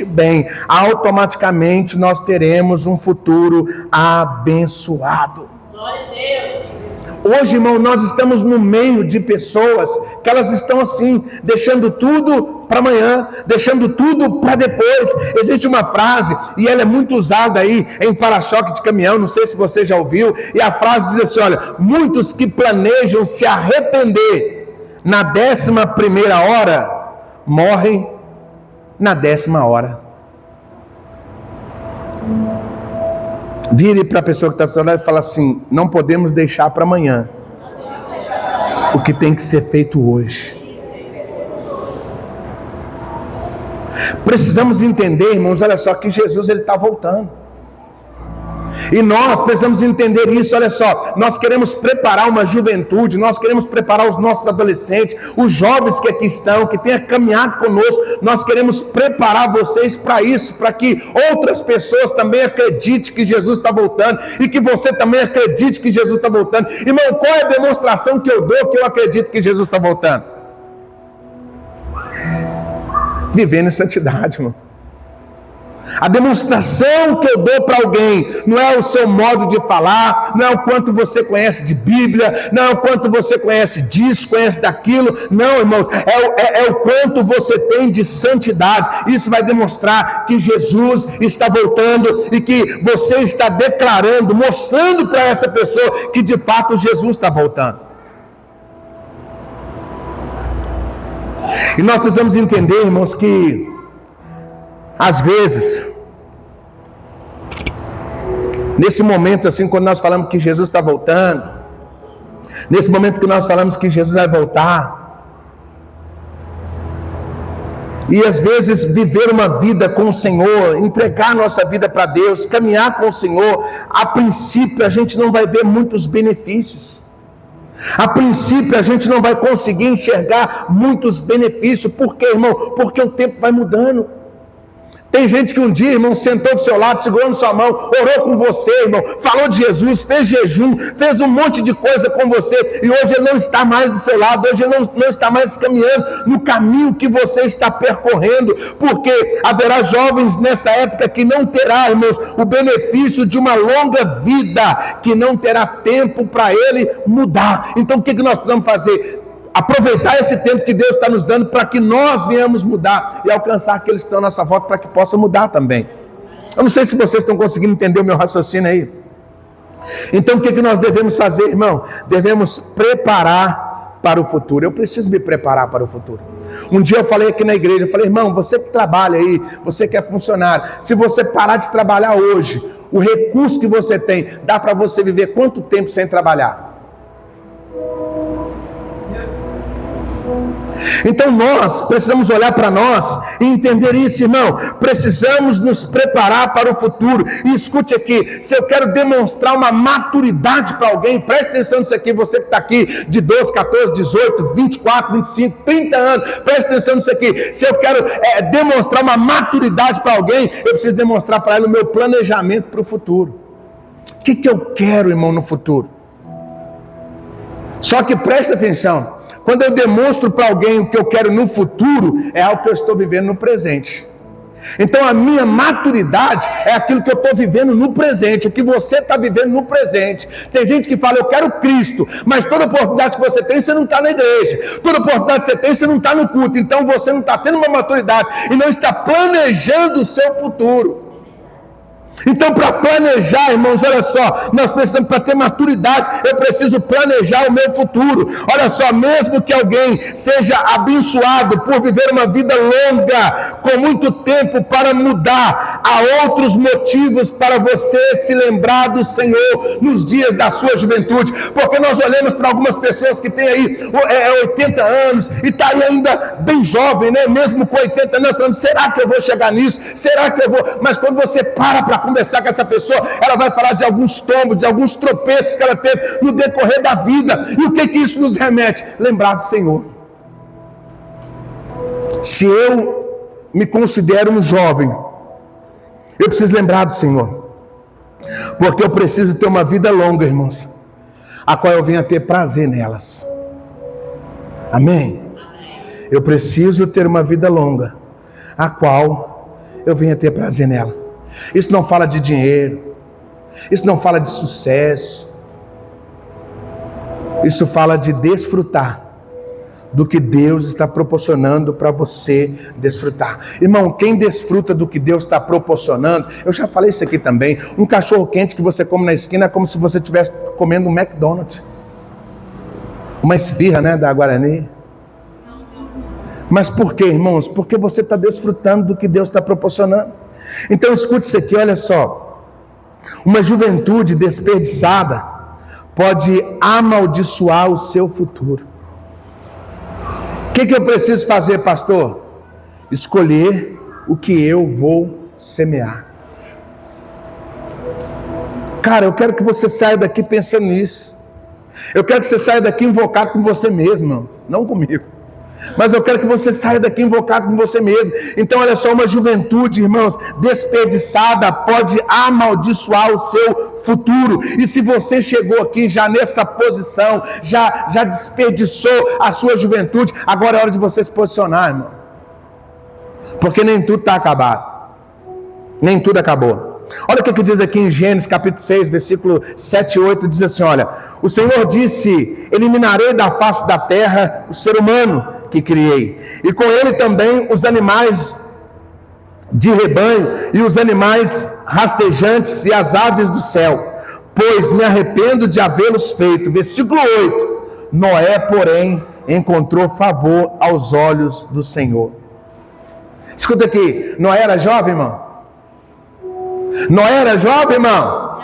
bem, automaticamente nós teremos um futuro abençoado. Glória a Deus. Hoje, irmão, nós estamos no meio de pessoas que elas estão assim, deixando tudo para amanhã, deixando tudo para depois. Existe uma frase, e ela é muito usada aí em para-choque de caminhão, não sei se você já ouviu, e a frase diz assim, olha, muitos que planejam se arrepender na 11ª hora, morrem na 10ª hora. Vire para a pessoa que está do seu lado e fala assim, não podemos deixar para amanhã o que tem que ser feito hoje. Precisamos entender, irmãos, olha só, que Jesus ele está voltando. E nós precisamos entender isso, olha só, nós queremos preparar uma juventude, nós queremos preparar os nossos adolescentes, os jovens que aqui estão, que tenham caminhado conosco, nós queremos preparar vocês para isso, para que outras pessoas também acreditem que Jesus está voltando, e que você também acredite que Jesus está voltando. Irmão, qual é a demonstração que eu dou que eu acredito que Jesus está voltando? Vivendo em santidade, irmão. A demonstração que eu dou para alguém não é o seu modo de falar, não é o quanto você conhece de Bíblia, não é o quanto você conhece disso, conhece daquilo, não, irmãos, é o quanto você tem de santidade. Isso vai demonstrar que Jesus está voltando e que você está declarando, mostrando para essa pessoa que de fato Jesus está voltando. E nós precisamos entender, irmãos, que às vezes, nesse momento assim, quando nós falamos que Jesus está voltando, nesse momento que nós falamos que Jesus vai voltar, e às vezes viver uma vida com o Senhor, entregar nossa vida para Deus, caminhar com o Senhor, a princípio a gente não vai ver muitos benefícios. A princípio a gente não vai conseguir enxergar muitos benefícios. Por quê, irmão? Porque o tempo vai mudando. Tem gente que um dia, irmão, sentou do seu lado, segurando sua mão, orou com você, irmão, falou de Jesus, fez jejum, fez um monte de coisa com você, e hoje ele não está mais do seu lado, hoje ele não está mais caminhando no caminho que você está percorrendo, porque haverá jovens nessa época que não terá, irmãos, o benefício de uma longa vida, que não terá tempo para ele mudar. Então o que nós precisamos fazer? Aproveitar esse tempo que Deus está nos dando para que nós venhamos mudar e alcançar aqueles que estão à nossa volta para que possa mudar também. Eu não sei se vocês estão conseguindo entender o meu raciocínio aí. Então o que nós devemos fazer, irmão? Devemos preparar para o futuro. Eu preciso me preparar para o futuro. Um dia eu falei aqui na igreja, eu falei, irmão, você que trabalha aí, você que é funcionário, se você parar de trabalhar hoje, o recurso que você tem, dá para você viver quanto tempo sem trabalhar? Então nós precisamos olhar para nós e entender isso, irmão. Precisamos nos preparar para o futuro. E escute aqui, se eu quero demonstrar uma maturidade para alguém, preste atenção nisso aqui, você que está aqui de 12, 14, 18, 24, 25, 30 anos, preste atenção nisso aqui. Se eu quero demonstrar uma maturidade para alguém, eu preciso demonstrar para ela o meu planejamento para o futuro. O que eu quero, irmão, no futuro? Só que preste atenção. Quando eu demonstro para alguém o que eu quero no futuro, é algo que eu estou vivendo no presente. Então a minha maturidade é aquilo que eu estou vivendo no presente, o que você está vivendo no presente. Tem gente que fala, eu quero Cristo, mas toda oportunidade que você tem, você não está na igreja. Toda oportunidade que você tem, você não está no culto. Então você não está tendo uma maturidade e não está planejando o seu futuro. Então, para planejar, irmãos, olha só, nós precisamos, para ter maturidade, eu preciso planejar o meu futuro. Olha só, mesmo que alguém seja abençoado por viver uma vida longa, com muito tempo para mudar, há outros motivos para você se lembrar do Senhor nos dias da sua juventude, porque nós olhamos para algumas pessoas que têm aí 80 anos e está aí ainda bem jovem, né? Mesmo com 80 anos, falando, será que eu vou chegar nisso? Será que eu vou? Mas quando você para conversar com essa pessoa, ela vai falar de alguns tombos, de alguns tropeços que ela teve no decorrer da vida. E o que isso nos remete? Lembrar do Senhor. Se eu me considero um jovem, eu preciso lembrar do Senhor, porque eu preciso ter uma vida longa, irmãos, a qual eu venha ter prazer nelas. Amém? Eu preciso ter uma vida longa, a qual eu venha ter prazer nela. Isso não fala de dinheiro, isso não fala de sucesso, isso fala de desfrutar do que Deus está proporcionando para você desfrutar. Irmão, quem desfruta do que Deus está proporcionando, eu já falei isso aqui também, um cachorro quente que você come na esquina é como se você estivesse comendo um McDonald's, uma esfirra, né, da Guarani. Mas por quê, irmãos? Porque você está desfrutando do que Deus está proporcionando. Então escute isso aqui, olha só. Uma juventude desperdiçada pode amaldiçoar o seu futuro. O que eu preciso fazer, pastor? Escolher o que eu vou semear. Cara, eu quero que você saia daqui pensando nisso. Eu quero que você saia daqui invocado com você mesmo, não comigo. Mas eu quero que você saia daqui invocado com você mesmo. Então olha só, uma juventude, irmãos, desperdiçada pode amaldiçoar o seu futuro. E se você chegou aqui já nessa posição, já desperdiçou a sua juventude, agora é hora de você se posicionar, irmão. Porque nem tudo está acabado. Nem tudo acabou. Olha o que diz aqui em Gênesis capítulo 6, versículo 7 e 8, diz assim, olha, o Senhor disse, eliminarei da face da terra o ser humano que criei, e com ele também os animais de rebanho, e os animais rastejantes, e as aves do céu, pois me arrependo de havê-los feito. Versículo 8, Noé, porém, encontrou favor aos olhos do Senhor. Escuta aqui, Noé era jovem, irmão? Noé era jovem, irmão?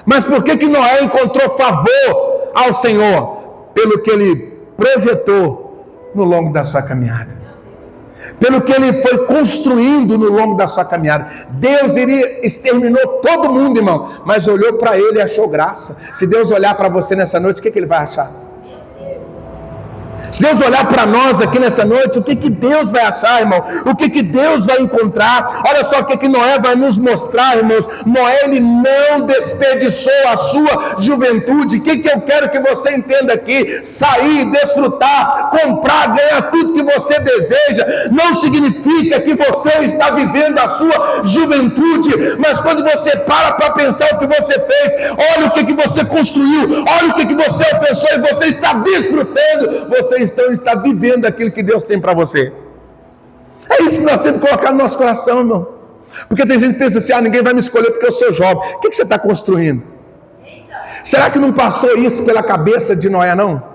Mas por que Noé encontrou favor ao Senhor? Pelo que ele projetou no longo da sua caminhada, pelo que ele foi construindo no longo da sua caminhada. Deus exterminou todo mundo, irmão, mas olhou para ele e achou graça. Se Deus olhar para você nessa noite, o que ele vai achar? Se Deus olhar para nós aqui nessa noite, o que Deus vai achar, irmão? O que Deus vai encontrar? Olha só o que Noé vai nos mostrar, irmãos. Noé, ele não desperdiçou a sua juventude. O que eu quero que você entenda aqui? Sair, desfrutar, comprar, ganhar tudo que você deseja, não significa que você está vivendo a sua juventude. Mas quando você para pensar o que você fez, olha o que você construiu, olha o que você pensou e você está desfrutando, você está vivendo aquilo que Deus tem para você. É isso que nós temos que colocar no nosso coração, irmão. Porque tem gente que pensa assim, ninguém vai me escolher porque eu sou jovem. O que você está construindo? Será que não passou isso pela cabeça de Noé, não?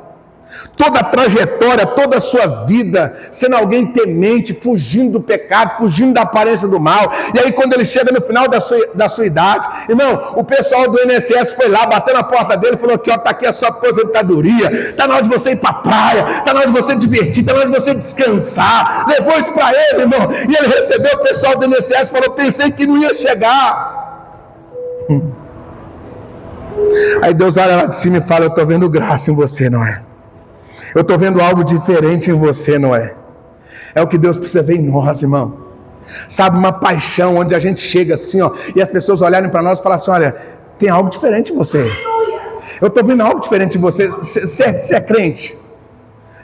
Toda a trajetória, toda a sua vida, sendo alguém temente, fugindo do pecado, fugindo da aparência do mal. E aí quando ele chega no final da sua idade, irmão, o pessoal do INSS foi lá, bateu na porta dele e falou que está aqui a sua aposentadoria, está na hora de você ir para a praia, está na hora de você divertir, está na hora de você descansar. Levou isso para ele, irmão, e ele recebeu o pessoal do INSS e falou, pensei que não ia chegar. Aí Deus olha lá de cima e fala, eu estou vendo graça em você, Noé. Eu estou vendo algo diferente em você, Noé. É o que Deus precisa ver em nós, irmão. Sabe, uma paixão onde a gente chega assim, ó, e as pessoas olharem para nós e falam assim, olha, tem algo diferente em você. Eu estou vendo algo diferente em você. Você é crente?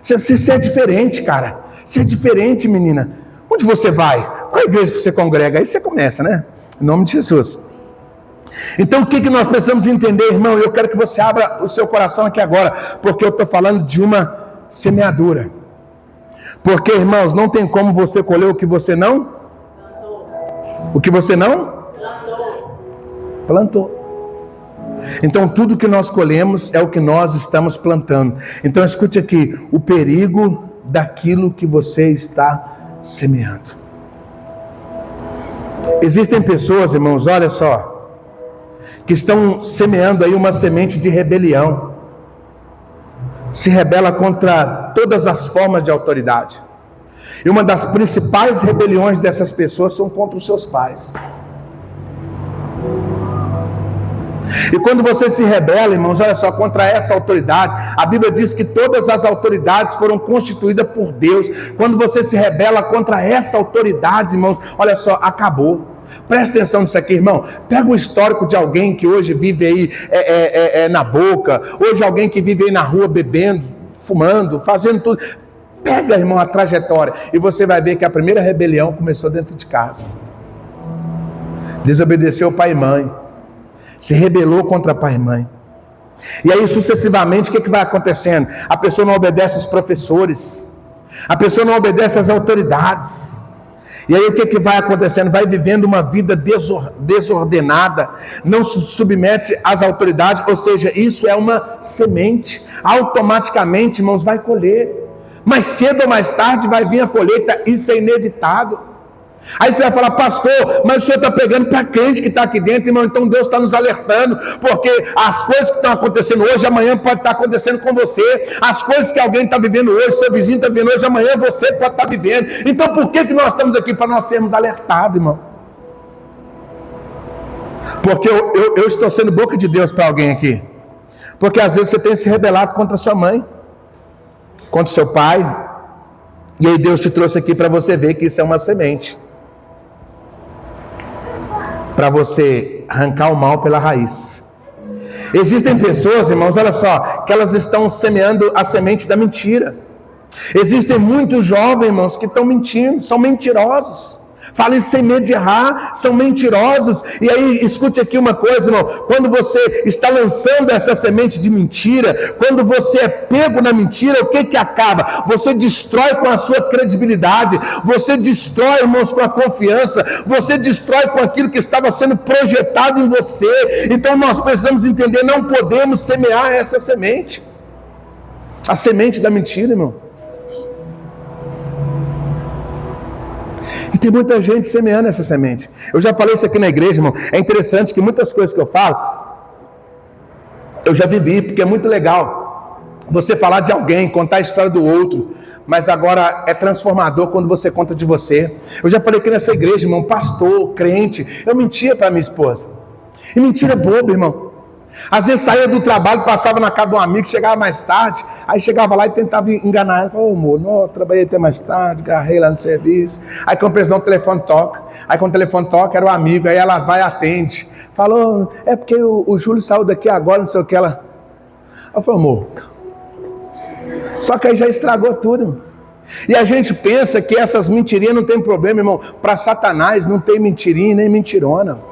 Você é diferente, cara. Você é diferente, menina. Onde você vai? Qual igreja você congrega? Aí você começa, né? Em nome de Jesus. Então o que nós precisamos entender, irmão? Eu quero que você abra o seu coração aqui agora, porque eu estou falando de uma semeadura. Porque, irmãos, não tem como você colher o que você não plantou. O que você não plantou. Então tudo que nós colhemos é o que nós estamos plantando. Então escute aqui, o perigo daquilo que você está semeando. Existem pessoas, irmãos, olha só, que estão semeando aí uma semente de rebelião. Se rebela contra todas as formas de autoridade. E uma das principais rebeliões dessas pessoas são contra os seus pais. E quando você se rebela, irmãos, olha só, contra essa autoridade, a Bíblia diz que todas as autoridades foram constituídas por Deus. Quando você se rebela contra essa autoridade, irmãos, olha só, acabou. Presta atenção nisso aqui, irmão. Pega o histórico de alguém que hoje vive aí na boca, hoje alguém que vive aí na rua bebendo, fumando, fazendo tudo. Pega, irmão, a trajetória e você vai ver que a primeira rebelião começou dentro de casa. desobedeceu pai e mãe, se rebelou contra pai e mãe. E aí sucessivamente o que vai acontecendo? A pessoa não obedece aos professores, a pessoa não obedece às autoridades. E aí o que vai acontecendo? Vai vivendo uma vida desordenada, não se submete às autoridades, ou seja, isso é uma semente. Automaticamente, irmãos, vai colher. Mais cedo ou mais tarde vai vir a colheita, isso é inevitável. Aí você vai falar, pastor, mas o senhor está pegando para crente que está aqui dentro, irmão, então Deus está nos alertando, porque as coisas que estão acontecendo hoje, amanhã pode estar acontecendo com você, as coisas que alguém está vivendo hoje, seu vizinho está vivendo hoje, amanhã você pode estar vivendo. Então por que nós estamos aqui? Para nós sermos alertados, irmão. Porque eu estou sendo boca de Deus para alguém aqui, porque às vezes você tem se rebelado contra sua mãe, contra seu pai, e aí Deus te trouxe aqui para você ver que isso é uma semente, para você arrancar o mal pela raiz. Existem pessoas, irmãos, olha só, que elas estão semeando a semente da mentira. Existem muitos jovens, irmãos, que estão mentindo, são mentirosos. Falem sem medo de errar, são mentirosos. E aí, escute aqui uma coisa, irmão. Quando você está lançando essa semente de mentira, quando você é pego na mentira, o que acaba? Você destrói com a sua credibilidade, você destrói, irmãos, com a confiança, você destrói com aquilo que estava sendo projetado em você. Então nós precisamos entender, não podemos semear essa semente, a semente da mentira, irmão. E tem muita gente semeando essa semente. Eu já falei isso aqui na igreja, irmão. É interessante que muitas coisas que eu falo, eu já vivi, porque é muito legal você falar de alguém, contar a história do outro, mas agora é transformador quando você conta de você. Eu já falei aqui nessa igreja, irmão, pastor, crente, eu mentia para minha esposa. E mentira boba, irmão. Às vezes saía do trabalho, passava na casa de um amigo, chegava mais tarde, aí chegava lá e tentava enganar ela. Falava, amor, não, trabalhei até mais tarde, agarrei lá no serviço. Aí quando o presidente, o telefone toca. Aí quando o telefone toca, era o amigo, aí ela vai e atende. Falou, é porque o Júlio saiu daqui agora, não sei o que ela. Eu falei, amor, só que aí já estragou tudo, irmão. E a gente pensa que essas mentirinhas não tem problema, irmão. Para Satanás não tem mentirinha nem mentirona.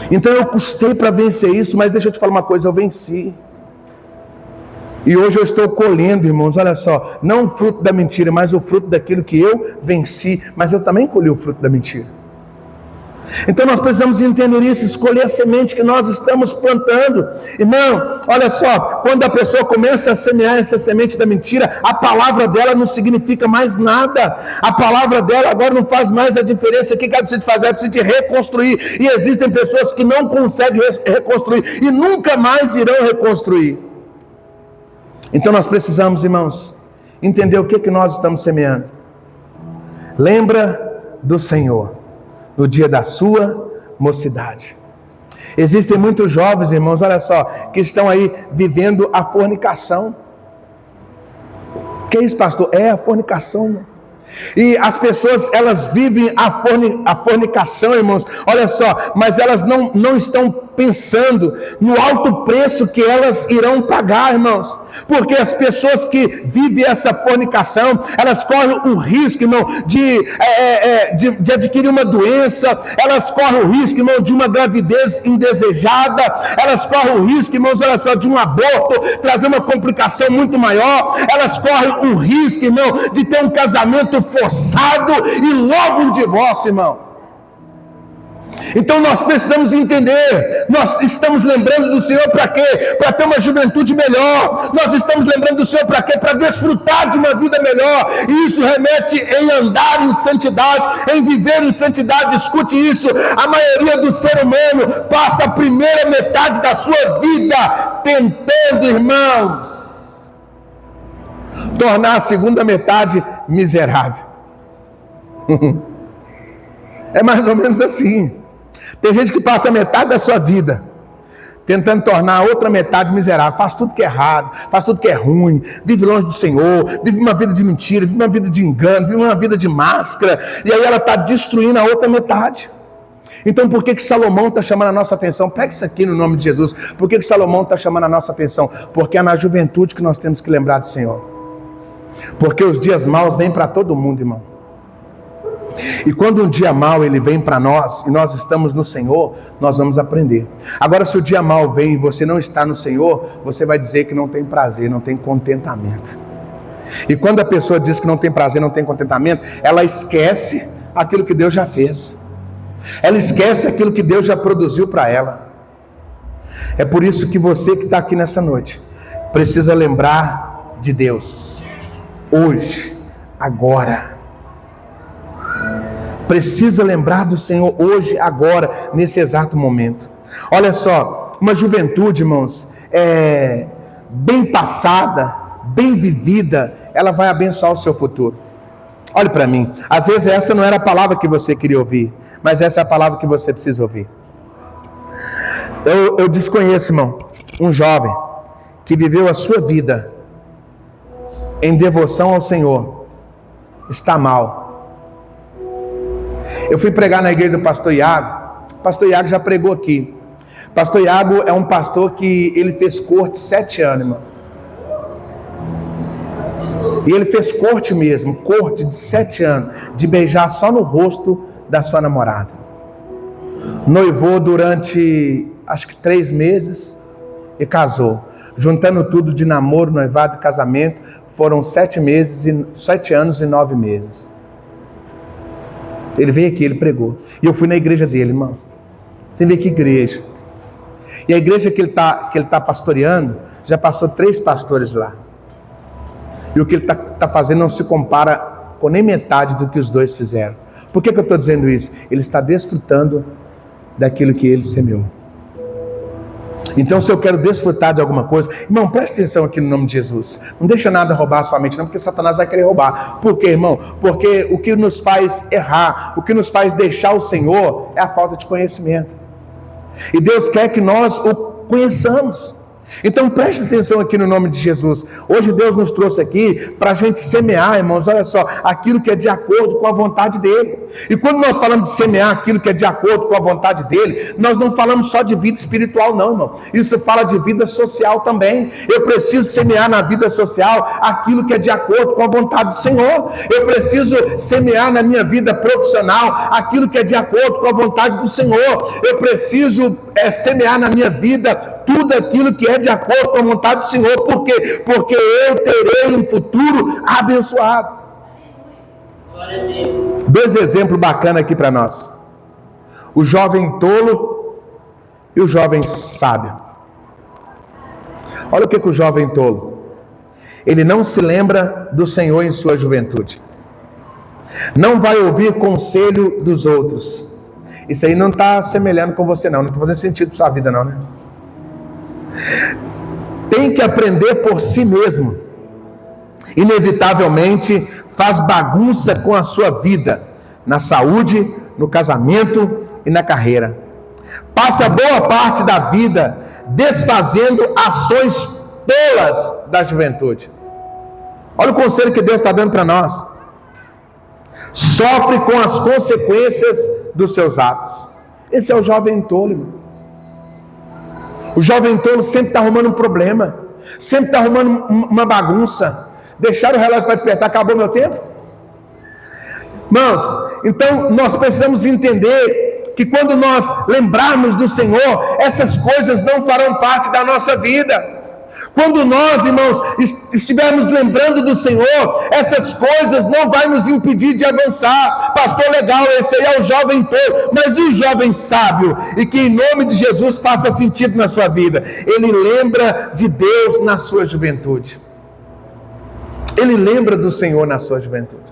Então eu custei para vencer isso, mas deixa eu te falar uma coisa, eu venci. E hoje eu estou colhendo, irmãos, olha só, não o fruto da mentira, mas o fruto daquilo que eu venci, mas eu também colhi o fruto da mentira. Então nós precisamos entender isso, escolher a semente que nós estamos plantando. Irmão, olha só, quando a pessoa começa a semear essa semente da mentira, a palavra dela não significa mais nada. A palavra dela agora não faz mais a diferença. O que ela precisa fazer? Ela precisa de reconstruir. E existem pessoas que não conseguem reconstruir e nunca mais irão reconstruir. Então nós precisamos, irmãos, entender o que nós estamos semeando. Lembra do Senhor no dia da sua mocidade. Existem muitos jovens, irmãos, olha só, que estão aí vivendo a fornicação. O que é isso, pastor? É a fornicação. E as pessoas, elas vivem a fornicação, irmãos, olha só, mas elas não estão pensando no alto preço que elas irão pagar, irmãos. Porque as pessoas que vivem essa fornicação, elas correm o risco, irmão, de adquirir uma doença, elas correm o risco, irmão, de uma gravidez indesejada, elas correm o risco, irmãos, olha só, de um aborto, trazer uma complicação muito maior, elas correm o risco, irmão, de ter um casamento forçado e logo um divórcio, irmão. Então nós precisamos entender, nós estamos lembrando do Senhor para quê? Para ter uma juventude melhor. Nós estamos lembrando do Senhor para quê? Para desfrutar de uma vida melhor. E isso remete em andar em santidade, em viver em santidade. Escute isso, a maioria do ser humano passa a primeira metade da sua vida tentando, irmãos, tornar a segunda metade miserável. É mais ou menos assim. Tem gente que passa metade da sua vida tentando tornar a outra metade miserável, faz tudo que é errado, faz tudo que é ruim, vive longe do Senhor, vive uma vida de mentira, vive uma vida de engano, vive uma vida de máscara, e aí ela está destruindo a outra metade. Então por que Salomão está chamando a nossa atenção? Pega isso aqui no nome de Jesus. Por que Salomão está chamando a nossa atenção? Porque é na juventude que nós temos que lembrar do Senhor. Porque os dias maus vêm para todo mundo, irmão. E quando um dia mau ele vem para nós, e nós estamos no Senhor, nós vamos aprender. Agora, se o dia mau vem e você não está no Senhor, você vai dizer que não tem prazer, não tem contentamento. E quando a pessoa diz que não tem prazer, não tem contentamento, ela esquece aquilo que Deus já fez. Ela esquece aquilo que Deus já produziu para ela. É por isso que você que está aqui nessa noite, precisa lembrar de Deus. Hoje, agora. Precisa lembrar do Senhor hoje, agora, nesse exato momento. Olha só, uma juventude, irmãos, bem passada, bem vivida, ela vai abençoar o seu futuro. Olhe para mim, às vezes essa não era a palavra que você queria ouvir, mas essa é a palavra que você precisa ouvir. Eu desconheço, irmão, um jovem que viveu a sua vida em devoção ao Senhor, está mal. Eu fui pregar na igreja do pastor Iago. Pastor Iago já pregou aqui. Pastor Iago é um pastor que ele fez corte 7 anos, irmão. E ele fez corte mesmo, corte de 7 anos, de beijar só no rosto da sua namorada. Noivou durante, acho que 3 meses e casou. Juntando tudo de namoro, noivado e casamento, foram 7 anos e 9 meses. Ele veio aqui, ele pregou. E eu fui na igreja dele, irmão. Tem que ver que igreja. E a igreja que ele tá pastoreando, já passou 3 pastores lá. E o que ele tá fazendo não se compara com nem metade do que os 2 fizeram. Por que eu estou dizendo isso? Ele está desfrutando daquilo que ele semeou. Então, se eu quero desfrutar de alguma coisa, irmão, preste atenção aqui no nome de Jesus. Não deixa nada roubar a sua mente, não, porque Satanás vai querer roubar. Por quê, irmão? Porque o que nos faz errar, o que nos faz deixar o Senhor, é a falta de conhecimento. E Deus quer que nós o conheçamos. Então preste atenção aqui no nome de Jesus. Hoje Deus nos trouxe aqui para a gente semear, irmãos, olha só, aquilo que é de acordo com a vontade dEle. E quando nós falamos de semear aquilo que é de acordo com a vontade dEle, nós não falamos só de vida espiritual não, irmão. Isso fala de vida social também. Eu preciso semear na vida social aquilo que é de acordo com a vontade do Senhor. Eu preciso semear na minha vida profissional aquilo que é de acordo com a vontade do Senhor. Eu preciso semear na minha vida tudo aquilo que é de acordo com a vontade do Senhor. Por quê? Porque eu terei um futuro abençoado. 2 exemplos bacanas aqui para nós. O jovem tolo e o jovem sábio. Olha o que o jovem tolo. Ele não se lembra do Senhor em sua juventude. Não vai ouvir conselho dos outros. Isso aí não está semelhando com você não. Não está fazendo sentido para sua vida não, né? Tem que aprender por si mesmo. Inevitavelmente faz bagunça com a sua vida, na saúde, no casamento e na carreira. Passa boa parte da vida desfazendo ações tolas da juventude. Olha o conselho que Deus está dando para nós. Sofre com as consequências dos seus atos. Esse é o jovem tolo, irmão. O jovem tolo sempre está arrumando um problema, sempre está arrumando uma bagunça. Deixaram o relógio para despertar, acabou meu tempo? Irmãos, então nós precisamos entender que quando nós lembrarmos do Senhor, essas coisas não farão parte da nossa vida. Quando nós, irmãos, estivermos lembrando do Senhor, essas coisas não vão nos impedir de avançar. Pastor, legal, esse aí é o jovem tolo, mas e o jovem sábio? E que em nome de Jesus faça sentido na sua vida. Ele lembra de Deus na sua juventude. Ele lembra do Senhor na sua juventude.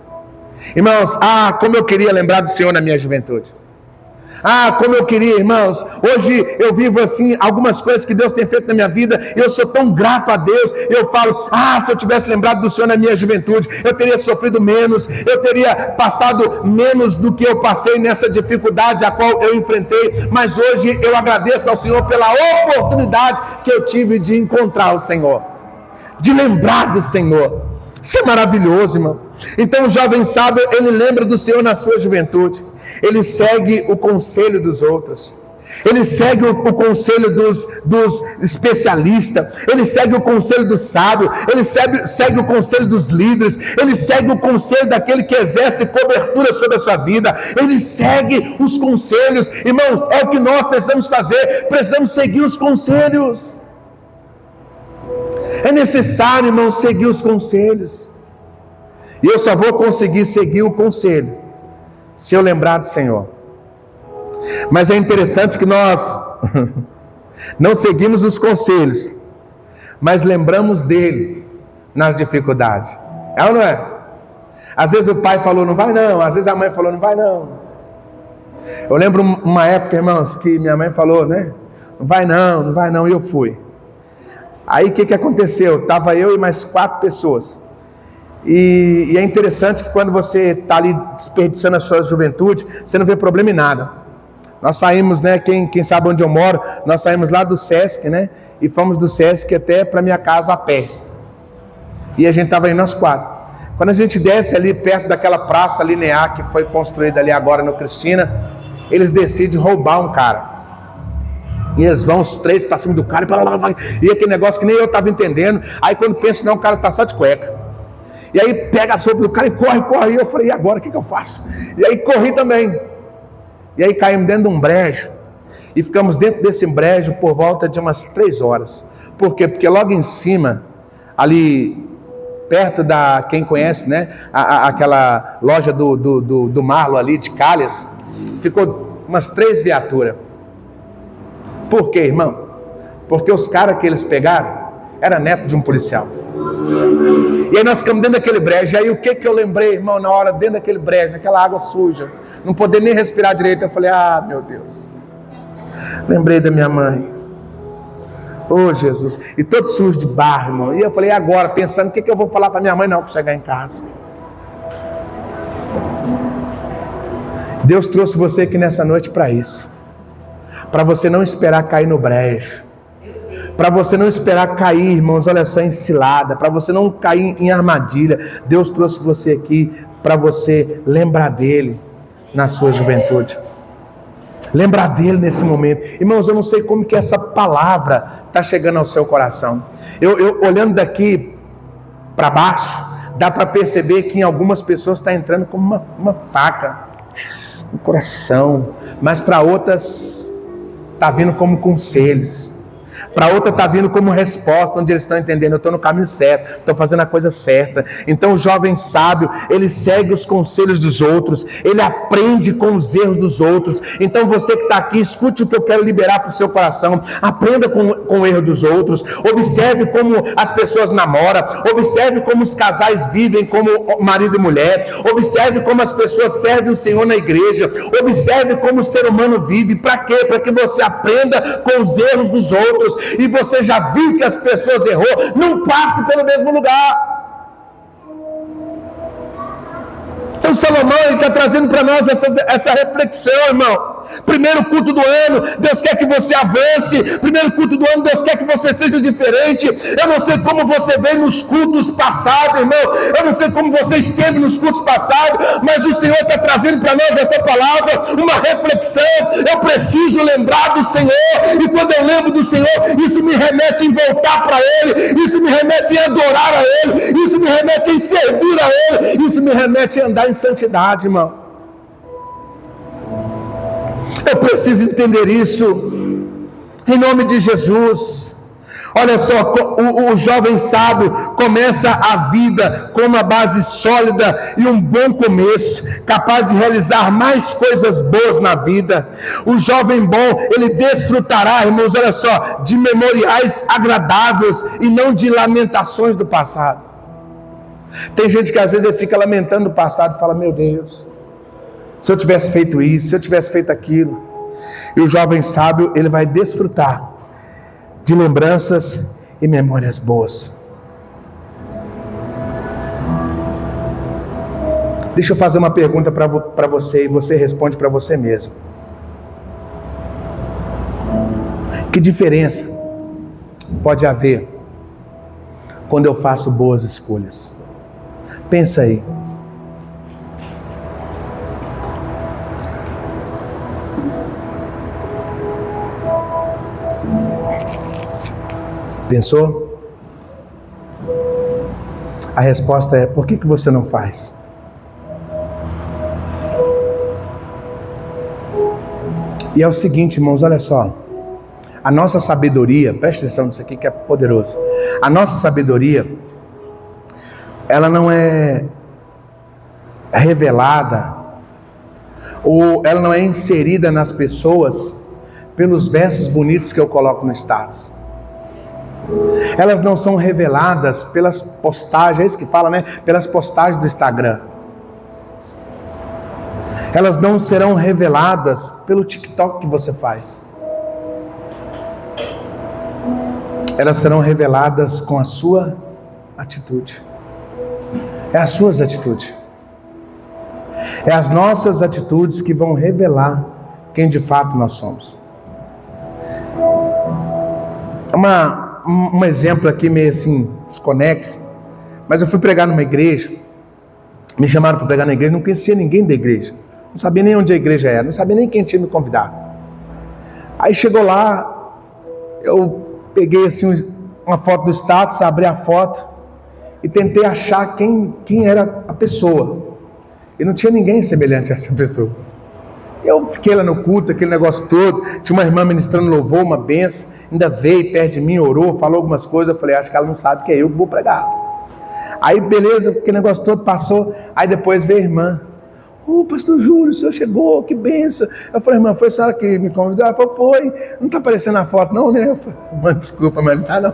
Irmãos, como eu queria lembrar do Senhor na minha juventude. Como eu queria, irmãos. Hoje eu vivo assim, algumas coisas que Deus tem feito na minha vida, eu sou tão grato a Deus. Eu falo, se eu tivesse lembrado do Senhor na minha juventude, eu teria sofrido menos, eu teria passado menos do que eu passei nessa dificuldade a qual eu enfrentei. Mas hoje eu agradeço ao Senhor pela oportunidade que eu tive de encontrar o Senhor, de lembrar do Senhor. Isso é maravilhoso, irmão. Então o jovem sábio, ele lembra do Senhor na sua juventude. Ele segue o conselho dos outros. Ele segue o conselho dos especialistas, ele segue o conselho do sábio, ele segue o conselho dos líderes, ele segue o conselho daquele que exerce cobertura sobre a sua vida, ele segue os conselhos. Irmãos, é o que nós precisamos fazer, precisamos seguir os conselhos. É necessário, irmãos, seguir os conselhos. E eu só vou conseguir seguir o conselho se eu lembrar do Senhor. Mas é interessante que nós não seguimos os conselhos, mas lembramos dele nas dificuldades. É ou não é? Às vezes o pai falou, não vai não. Às vezes a mãe falou, não vai não. Eu lembro uma época, irmãos, que minha mãe falou, né? Não vai não, e eu fui. Aí o que aconteceu? Estava eu e mais 4 pessoas. E é interessante que quando você está ali desperdiçando a sua juventude, você não vê problema em nada. Nós saímos, né? Quem sabe onde eu moro, nós saímos lá do Sesc, né? E fomos do Sesc até para minha casa a pé. E a gente estava indo nós 4. Quando a gente desce ali perto daquela praça linear que foi construída ali agora no Cristina, eles decidem roubar um cara. E eles vão os 3 para cima do cara e aquele negócio que nem eu estava entendendo. Aí quando penso, não, o cara está só de cueca. E aí pega a sopa do cara e corre. E eu falei, e agora, o que eu faço? E aí corri também. E aí caímos dentro de um brejo. E ficamos dentro desse brejo por volta de umas 3 horas. Por quê? Porque logo em cima, ali perto da, quem conhece, né? Aquela loja do Marlo ali, de Calhas, ficou umas 3 viaturas. Por quê, irmão? Porque os caras que eles pegaram era neto de um policial. E aí nós ficamos dentro daquele brejo. E aí o que eu lembrei, irmão, na hora, dentro daquele brejo, naquela água suja, não poder nem respirar direito, eu falei, meu Deus. Lembrei da minha mãe. Oh, Jesus. E todo sujo de barro, irmão. E eu falei, e agora? Pensando, o que eu vou falar para minha mãe não, para chegar em casa? Deus trouxe você aqui nessa noite para isso. Para você não esperar cair no brejo. Para você não esperar cair, irmãos, olha só, em cilada. Para você não cair em armadilha. Deus trouxe você aqui para você lembrar dele na sua juventude. Lembrar dele nesse momento. Irmãos, eu não sei como que essa palavra está chegando ao seu coração. Eu olhando daqui para baixo, dá para perceber que em algumas pessoas está entrando como uma faca no coração. Mas para outras está vindo como conselhos. Para outra está vindo como resposta, onde eles estão entendendo, eu estou no caminho certo, estou fazendo a coisa certa. Então o jovem sábio, ele segue os conselhos dos outros, ele aprende com os erros dos outros. Então você que está aqui, escute o que eu quero liberar para o seu coração, aprenda com o erro dos outros, observe como as pessoas namoram, observe como os casais vivem como marido e mulher, observe como as pessoas servem o Senhor na igreja, observe como o ser humano vive. Para quê? Para que você aprenda com os erros dos outros. E você já viu que as pessoas errou, não passe pelo mesmo lugar. Então Salomão está trazendo para nós essa reflexão, irmão. Primeiro culto do ano, Deus quer que você avance. Primeiro culto do ano, Deus quer que você seja diferente. Eu não sei como você veio nos cultos passados, irmão. Eu não sei como você esteve nos cultos passados, mas o Senhor está trazendo para nós essa palavra, uma reflexão. Eu preciso lembrar do Senhor, e quando eu lembro do Senhor, isso me remete em voltar para Ele, isso me remete em adorar a Ele, isso me remete em servir a Ele, isso me remete em andar em santidade, irmão. Eu preciso entender isso, em nome de Jesus. Olha só, o jovem sábio começa a vida com uma base sólida e um bom começo, capaz de realizar mais coisas boas na vida. O jovem bom, ele desfrutará, irmãos, olha só, de memoriais agradáveis e não de lamentações do passado. Tem gente que às vezes ele fica lamentando o passado e fala, meu Deus, se eu tivesse feito isso, se eu tivesse feito aquilo. E o jovem sábio, ele vai desfrutar de lembranças e memórias boas. Deixa eu fazer uma pergunta para você e você responde para você mesmo. Que diferença pode haver quando eu faço boas escolhas? Pensa aí. Pensou? A resposta é: por que você não faz? E é o seguinte, irmãos, olha só. A nossa sabedoria, preste atenção nisso aqui que é poderoso. A nossa sabedoria, ela não é revelada, ou ela não é inserida nas pessoas pelos versos bonitos que eu coloco no status. Elas não são reveladas pelas postagens, é isso que fala, né? Pelas postagens do Instagram. Elas não serão reveladas pelo TikTok que você faz. Elas serão reveladas com a sua atitude. É as suas atitudes. É as nossas atitudes que vão revelar quem de fato nós somos. Um exemplo aqui meio assim, desconexo, mas eu fui pregar numa igreja, me chamaram para pregar na igreja, não conhecia ninguém da igreja, não sabia nem onde a igreja era, não sabia nem quem tinha me convidado. Aí chegou lá, eu peguei assim uma foto do status, abri a foto e tentei achar quem era a pessoa, e não tinha ninguém semelhante a essa pessoa. Eu fiquei lá no culto, aquele negócio todo, tinha uma irmã ministrando louvor, uma benção, ainda veio perto de mim, orou, falou algumas coisas, eu falei, acho que ela não sabe que é eu que vou pregar. Aí beleza, aquele negócio todo passou, aí depois veio a irmã, pastor Júlio, o senhor chegou, que benção. Eu falei, irmã, foi a senhora que me convidou? Ela falou, foi, não está aparecendo na foto não, né? Eu falei, irmã, desculpa, mas não está não.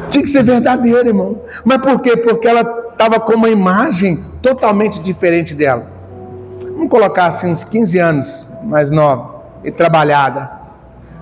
Tinha que ser verdadeiro, irmão. Mas por quê? Porque ela estava com uma imagem totalmente diferente dela. Vamos colocar assim uns 15 anos mais nova e trabalhada.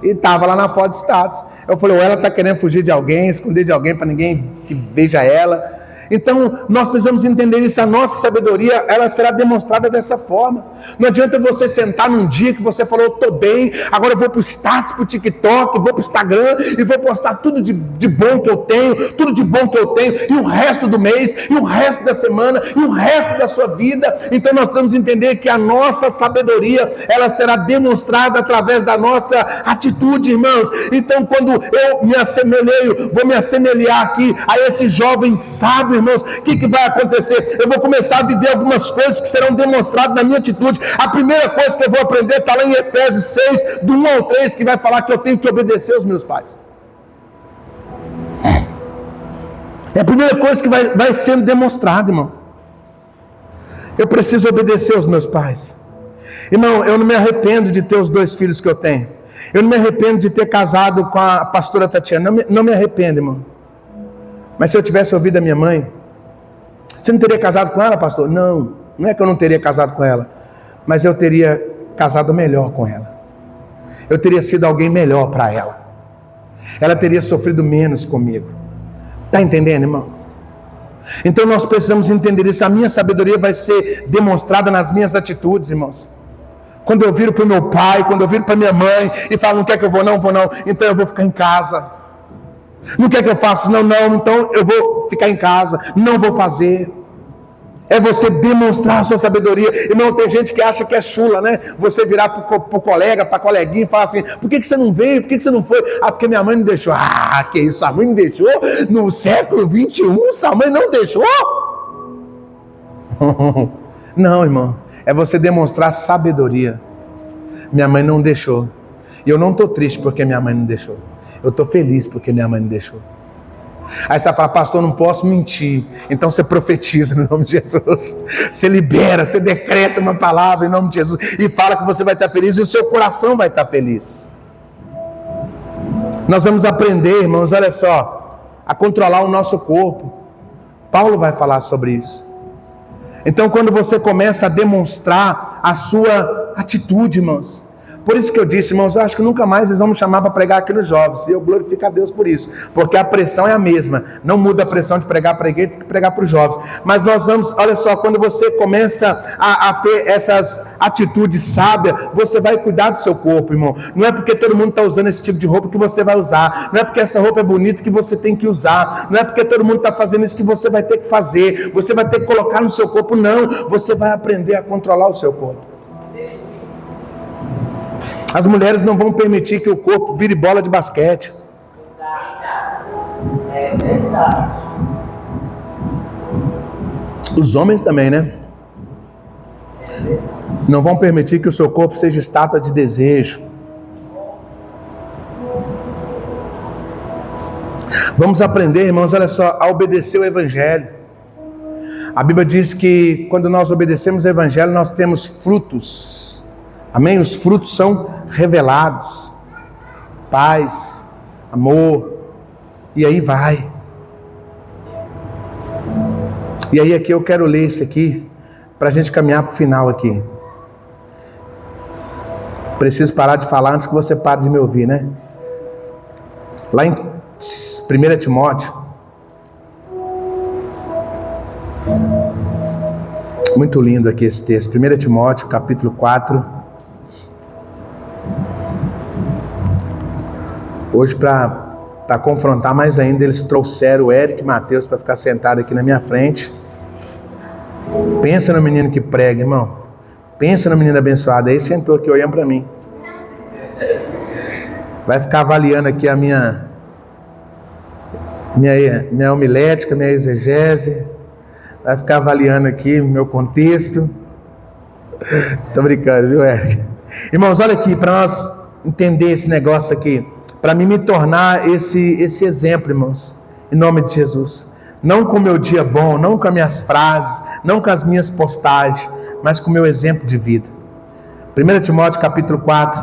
E estava lá na foto de status. Eu falei, ou ela está querendo fugir de alguém, esconder de alguém para ninguém que veja ela. Então, nós precisamos entender isso. A nossa sabedoria, ela será demonstrada dessa forma. Não adianta você sentar num dia que você falou, estou bem, agora eu vou para o status, para o TikTok, vou para o Instagram e vou postar tudo de bom que eu tenho, tudo de bom que eu tenho, e o resto do mês, e o resto da semana, e o resto da sua vida. Então, nós temos que entender que a nossa sabedoria, ela será demonstrada através da nossa atitude, irmãos. Então, quando eu me assemelho, vou me assemelhar aqui a esse jovem sábio, irmãos, o que vai acontecer? Eu vou começar a viver algumas coisas que serão demonstradas na minha atitude. A primeira coisa que eu vou aprender está lá em Efésios 6, do 1 ao 3, que vai falar que eu tenho que obedecer aos meus pais. É a primeira coisa que vai sendo demonstrada, irmão. Eu preciso obedecer aos meus pais. Irmão, eu não me arrependo de ter os 2 filhos que eu tenho. Eu não me arrependo de ter casado com a pastora Tatiana. Não me arrependo, irmão. Mas se eu tivesse ouvido a minha mãe, você não teria casado com ela, pastor? Não é que eu não teria casado com ela, mas eu teria casado melhor com ela. Eu teria sido alguém melhor para ela. Ela teria sofrido menos comigo. Está entendendo, irmão? Então nós precisamos entender isso. A minha sabedoria vai ser demonstrada nas minhas atitudes, irmãos. Quando eu viro para o meu pai, quando eu viro para minha mãe e falo, não quer que eu vou não, então eu vou ficar em casa. Não quer que eu faça? Não, então eu vou ficar em casa, não vou fazer. É você demonstrar a sua sabedoria. Irmão, tem gente que acha que é chula, né? Você virar para o colega, para a coleguinha e falar assim, por que você não veio? Por que você não foi? Porque minha mãe não deixou. Que isso, a mãe não deixou? No século 21, sua mãe não deixou? Não, irmão, é você demonstrar sabedoria. Minha mãe não deixou. E eu não estou triste porque minha mãe não deixou. Eu estou feliz porque minha mãe não deixou. Aí você vai falar, pastor, não posso mentir. Então você profetiza no nome de Jesus. Você libera, você decreta uma palavra em nome de Jesus. E fala que você vai estar feliz e o seu coração vai estar feliz. Nós vamos aprender, irmãos, olha só, a controlar o nosso corpo. Paulo vai falar sobre isso. Então quando você começa a demonstrar a sua atitude, irmãos. Por isso que eu disse, irmãos, eu acho que nunca mais eles vão me chamar para pregar aqui nos jovens. E eu glorifico a Deus por isso. Porque a pressão é a mesma. Não muda a pressão de pregar para a igreja do que pregar para os jovens. Mas nós vamos, olha só, quando você começa a ter essas atitudes sábias, você vai cuidar do seu corpo, irmão. Não é porque todo mundo está usando esse tipo de roupa que você vai usar. Não é porque essa roupa é bonita que você tem que usar. Não é porque todo mundo está fazendo isso que você vai ter que fazer. Você vai ter que colocar no seu corpo. Não, você vai aprender a controlar o seu corpo. As mulheres não vão permitir que o corpo vire bola de basquete. Os homens também, né? Não vão permitir que o seu corpo seja estátua de desejo. Vamos aprender, irmãos, olha só, a obedecer o Evangelho. A Bíblia diz que quando nós obedecemos o Evangelho, nós temos frutos. Amém? Os frutos são revelados. Paz, amor, e aí vai. E aí aqui eu quero ler isso aqui, para a gente caminhar para o final aqui. Preciso parar de falar antes que você pare de me ouvir, né? Lá em 1 Timóteo, muito lindo aqui esse texto, 1 Timóteo capítulo 4. Hoje, para confrontar mais ainda, eles trouxeram o Eric e Mateus para ficar sentado aqui na minha frente. Pensa no menino que prega, irmão. Pensa no menino abençoado. Aí sentou aqui olhando para mim. Vai ficar avaliando aqui a minha homilética, minha exegese. Vai ficar avaliando aqui meu contexto. Tô brincando, viu, Eric? Irmãos, olha aqui, para nós entender esse negócio aqui. Para mim me tornar esse exemplo, irmãos. Em nome de Jesus. Não com o meu dia bom, não com as minhas frases, não com as minhas postagens, mas com o meu exemplo de vida. 1 Timóteo capítulo 4,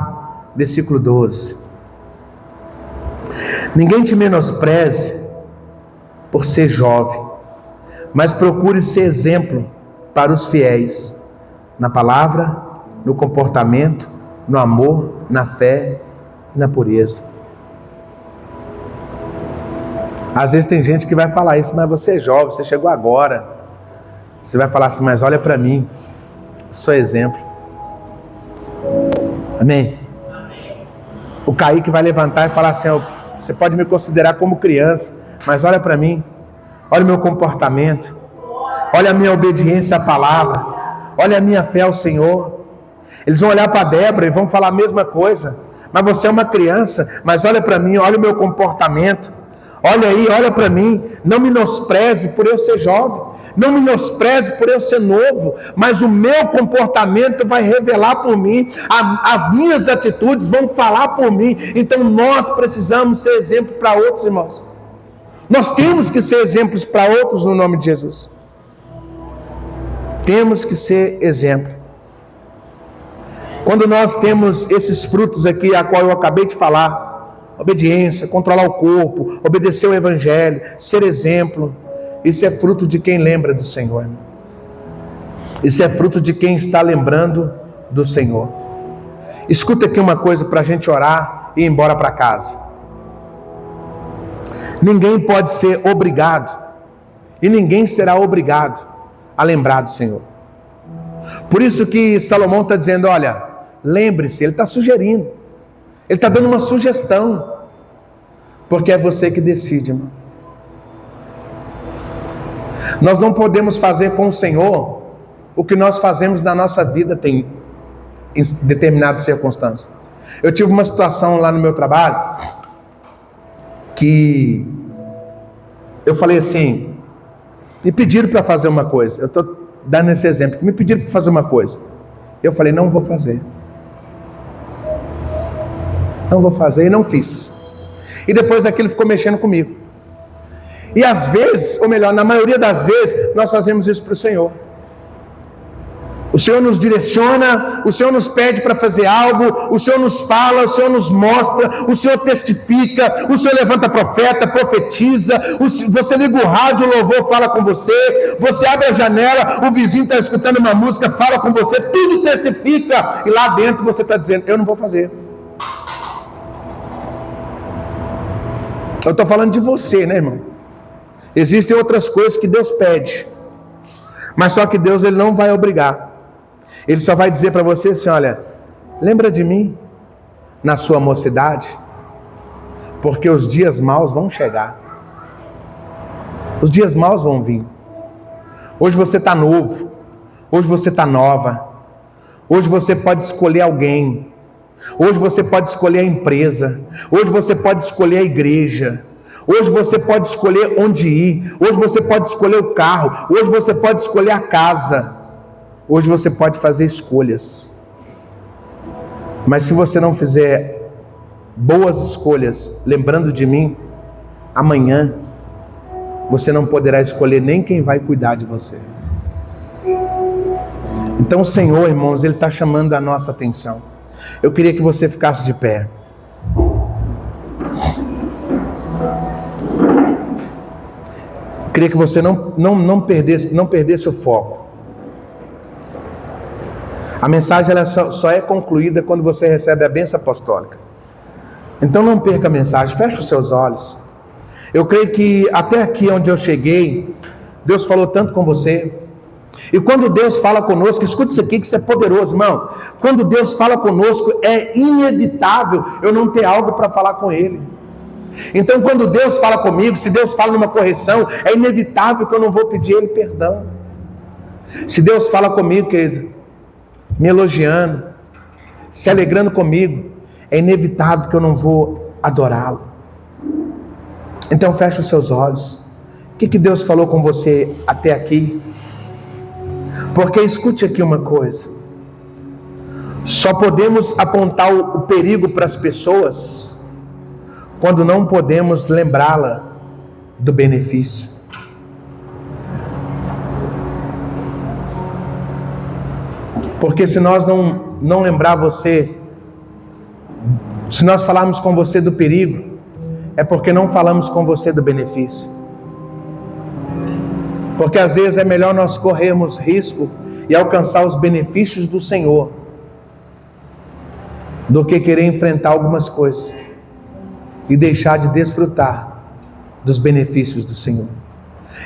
versículo 12. Ninguém te menospreze por ser jovem, mas procure ser exemplo para os fiéis, na palavra, no comportamento, no amor, na fé e na pureza. Às vezes tem gente que vai falar isso, mas você é jovem, você chegou agora. Você vai falar assim, mas olha para mim, sou exemplo. Amém? O Kaique vai levantar e falar assim, você pode me considerar como criança, mas olha para mim, olha o meu comportamento, olha a minha obediência à palavra, olha a minha fé ao Senhor. Eles vão olhar para Débora e vão falar a mesma coisa, mas você é uma criança, mas olha para mim, olha o meu comportamento. Olha aí, olha para mim, não menospreze por eu ser jovem, não menospreze por eu ser novo, mas o meu comportamento vai revelar por mim, as minhas atitudes vão falar por mim. Então nós precisamos ser exemplo para outros, irmãos. Nós temos que ser exemplos para outros no nome de Jesus. Temos que ser exemplo. Quando nós temos esses frutos aqui, a qual eu acabei de falar, obediência, controlar o corpo, obedecer o Evangelho, ser exemplo, isso é fruto de quem lembra do Senhor. Isso é fruto de quem está lembrando do Senhor. Escuta aqui uma coisa para a gente orar e ir embora para casa. Ninguém pode ser obrigado, e ninguém será obrigado a lembrar do Senhor. Por isso que Salomão está dizendo, olha, lembre-se, ele está sugerindo. Ele está dando uma sugestão, porque é você que decide, irmão. Nós não podemos fazer com o Senhor o que nós fazemos na nossa vida em determinadas circunstâncias. Eu tive uma situação lá no meu trabalho, que eu falei assim, me pediram para fazer uma coisa, eu estou dando esse exemplo, me pediram para fazer uma coisa, eu falei, não vou fazer. Não vou fazer, e não fiz. E depois daquilo ficou mexendo comigo. E às vezes, ou melhor, na maioria das vezes, nós fazemos isso para o Senhor. O Senhor nos direciona, o Senhor nos pede para fazer algo, o Senhor nos fala, o Senhor nos mostra, o Senhor testifica, o Senhor levanta profeta, profetiza, você liga o rádio, o louvor fala com você, você abre a janela, o vizinho está escutando uma música, fala com você, tudo testifica, e lá dentro você está dizendo, eu não vou fazer. Eu estou falando de você, né, irmão? Existem outras coisas que Deus pede, mas só que Deus ele não vai obrigar. Ele só vai dizer para você assim, olha, lembra de mim na sua mocidade, porque os dias maus vão chegar. Os dias maus vão vir. Hoje você está novo, hoje você está nova, hoje você pode escolher alguém, hoje você pode escolher a empresa, hoje você pode escolher a igreja, Hoje você pode escolher onde ir. Hoje você pode escolher o carro. Hoje você pode escolher a casa. Hoje você pode fazer escolhas. Mas se você não fizer boas escolhas, lembrando de mim, amanhã você não poderá escolher nem quem vai cuidar de você. Então o Senhor, irmãos, Ele está chamando a nossa atenção. Eu queria que você ficasse de pé. Eu queria que você não perdesse o foco. A mensagem ela só é concluída quando você recebe a bênção apostólica. Então não perca a mensagem, feche os seus olhos. Eu creio que até aqui onde eu cheguei, Deus falou tanto com você. E quando Deus fala conosco, escute isso aqui que isso é poderoso, irmão. Quando Deus fala conosco, é inevitável eu não ter algo para falar com Ele. Então quando Deus fala comigo, se Deus fala numa correção, é inevitável que eu não vou pedir Ele perdão. Se Deus fala comigo, querido, me elogiando, se alegrando comigo, é inevitável que eu não vou adorá-lo. Então feche os seus olhos. O que Deus falou com você até aqui? Porque escute aqui uma coisa. Só podemos apontar o perigo para as pessoas quando não podemos lembrá-la do benefício. Porque se nós não lembrar você, se nós falarmos com você do perigo, é porque não falamos com você do benefício. Porque às vezes é melhor nós corrermos risco e alcançar os benefícios do Senhor do que querer enfrentar algumas coisas e deixar de desfrutar dos benefícios do Senhor.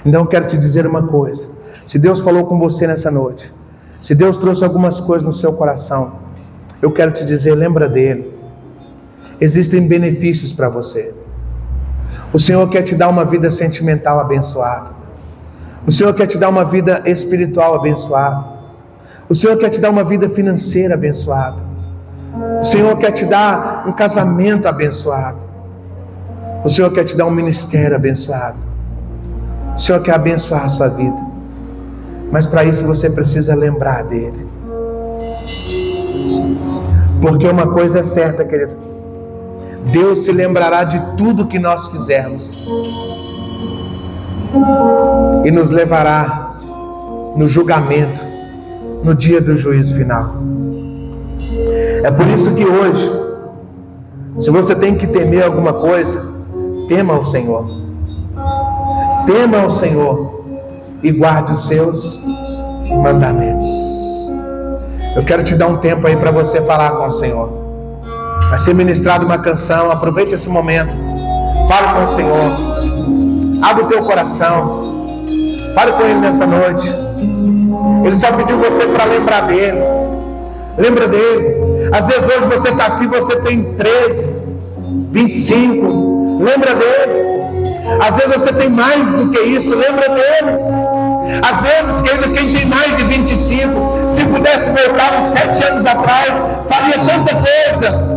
Então eu quero te dizer uma coisa. Se Deus falou com você nessa noite, se Deus trouxe algumas coisas no seu coração, eu quero te dizer, lembra dele. Existem benefícios para você. O Senhor quer te dar uma vida sentimental abençoada. O Senhor quer te dar uma vida espiritual abençoada. O Senhor quer te dar uma vida financeira abençoada. O Senhor quer te dar um casamento abençoado. O Senhor quer te dar um ministério abençoado. O Senhor quer abençoar a sua vida. Mas para isso você precisa lembrar dele. Porque uma coisa é certa, querido. Deus se lembrará de tudo que nós fizermos e nos levará no julgamento, no dia do juízo final. É por isso que hoje, se você tem que temer alguma coisa, tema ao Senhor. Tema ao Senhor e guarde os seus mandamentos. Eu quero te dar um tempo aí para você falar com o Senhor. Vai ser ministrada uma canção, aproveite esse momento. Fale com o Senhor. Abre o teu coração. Fale com Ele nessa noite. Ele só pediu você para lembrar dele. Lembra dele. Às vezes hoje você está aqui, você tem 13, 25. Lembra dele. Às vezes você tem mais do que isso. Lembra dele. Às vezes, quem tem mais de 25, se pudesse voltar uns 7 anos atrás, faria tanta coisa.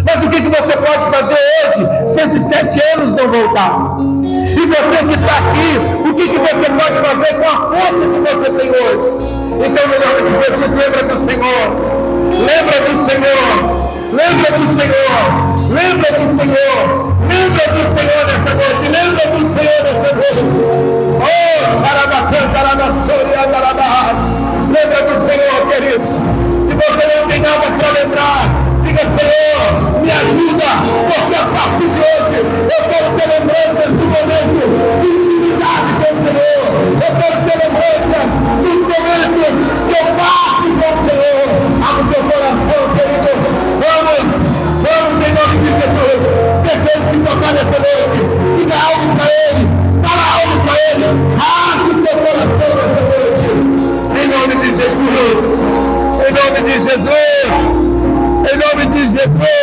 Mas o que você pode fazer hoje, se esses 7 anos não voltar? E você que está aqui, o que você pode fazer com a força que você tem hoje? Então, no nome de Jesus, lembra do Senhor. Lembra do Senhor. Lembra do Senhor. Lembra do Senhor. Lembra do Senhor nessa noite. Lembra do Senhor nessa noite. Oh, lembra do Senhor, querido. Se você não tem nada para lembrar, diga: Senhor, me ajuda, porque a partir de hoje eu quero ter lembranças do momento de intimidade com o Senhor. Eu quero ter lembranças dos momentos que eu passo com o Senhor. Abre o teu coração, querido. Vamos em nome de Jesus. Deixa Ele te tocar nessa noite. Diga algo para Ele. Fala algo para Ele. Abre o teu coração nessa noite. Em nome de Jesus. Em nome de Jesus. Em nome de Jesus.